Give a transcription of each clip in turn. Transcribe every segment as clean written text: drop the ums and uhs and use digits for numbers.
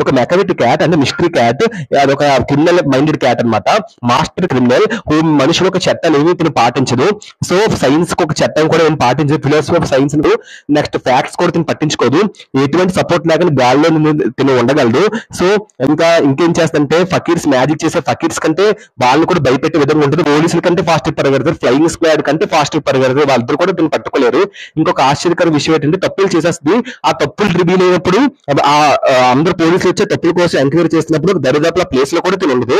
ఒక మెకావిట్ క్యాట్ అంటే mystery cat, అదొక క్రిమినల్ మైండెడ్ క్యాట్ అన్నమాట. మాస్టర్ క్రిమినల్ మనుషులు ఒక చట్టాలు ఏమి తిని పాటించదు. సో సైన్స్ కి ఒక చట్టం కూడా ఏమి పాటించదు, philosophy of science next facts కూడా తిని పట్టించుకోదు, ఎటువంటి సపోర్ట్ లేకుండా గాల్లో తిని ఉండగలదు. సో ఇంకేం చేస్తంటే ఫకీర్స్, మ్యాజిక్ చేసే ఫకీర్స్ కంటే వాళ్ళు కూడా భయపెట్టే విధంగా ఉంటుంది. పోలీసుల కంటే ఫాస్ట్ పరిగెడతారు, ఫ్లయింగ్ స్క్వాడ్ కంటే ఫాస్ట్ పరిగెడతారు, వాళ్ళిద్దరు కూడా దీన్ని పట్టుకోలేరు. ఇంకొక ఆశ్చర్యకర విషయం ఏంటంటే తప్పులు చేసేస్తుంది. ఆ తప్పులు రివీల్ అయినప్పుడు అందరు పోలీసులు వచ్చే తప్పుల కోసం ఎంక్వైరీ చేసినప్పుడు దరిదాపుల ప్లేస్ లో కూడా తిని ఉండదు.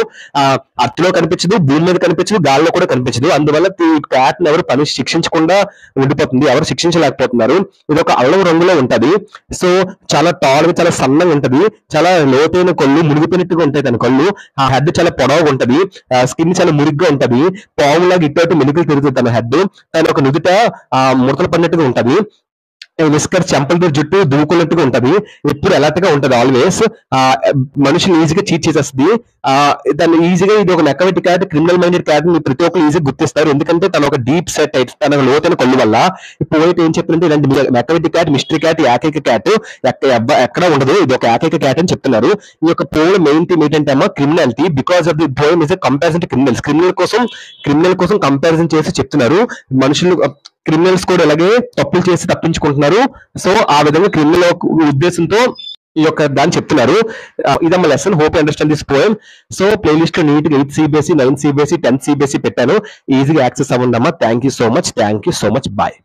అర్త్ లో కనిపించదు, భూమి మీద కనిపించదు, గాల్లో కూడా కనిపించదు. అందువల్ల క్యాట్ ని ఎవరు శిక్షించకుండా ఉండిపోతుంది, ఎవరు శిక్షించలేకపోతున్నారు. ఇది ఒక అల్లం రంగులో ఉంటది. సో చాలా టాల్ గా, చాలా సన్నగా ఉంటది, చాలా లోతైన కళ్ళు, మునిగిపోయినట్టుగా ఉంటాయి తన కళ్ళు. ఆ హెడ్ చాలా పొడవుగా ఉంటది, స్కిన్ చాలా మురిగ్గా ఉంటది, పావులాగా ఇటు మెలికలు తిరుగుతుంది తన హెడ్. తన ఒక నుదుట ముడతలు పడినట్టుగా ఉంటది, విస్కర్ చెంపలతో జుట్టు దూకున్నట్టుగా ఉంటది, ఎప్పుడు అలర్ట్ గా ఉంటది ఆల్వేస్. మనుషులు ఈజీగా చీట్ చేసేస్తుంది. దాన్ని ఈజీగా ఇది ఒక మెకావిట్ క్యాట్, క్రిమినల్ మైండెడ్ క్యాట్ ప్రతి ఒక్కరు ఈజీగా గుర్తిస్తారు, ఎందుకంటే తన ఒక డీప్ సెట్ అయితే తన లోతైన కళ్ళు వల్ల. ఇప్పుడు ఏం చెప్తుంటే ఇలాంటి మెకావిట్ క్యాట్, మిస్టరీ క్యాట్, ఏకైక క్యాట్ ఎక్కడ ఉండదు, ఇది ఒక ఏకైక క్యాట్ అని చెప్తున్నారు. ఈ యొక్క పోల్ మెయిన్ థీమ్ ఏంటంటే అమ్మా criminality, because of the poem is comparison to criminals. Criminal కోసం కంపారిజన్ చేసి చెప్తున్నారు. మనుషులు క్రిమినల్స్ కూడా ఇలాగే తప్పులు చేసి తప్పించుకుంటున్నారు. సో ఆ విధంగా క్రిమినల్ ఉద్దేశంతో ఈ యొక్క దాన్ని చెప్తున్నారు. ఇదమ్మా lesson. Hope understand this poem. So playlist లో నీట్ గా 8 CBSE, 9 CBSE, 10 CBSE పెట్టాను, ఈజీగా యాక్సెస్ అవ్వండి అమ్మా. Thank you so much, bye.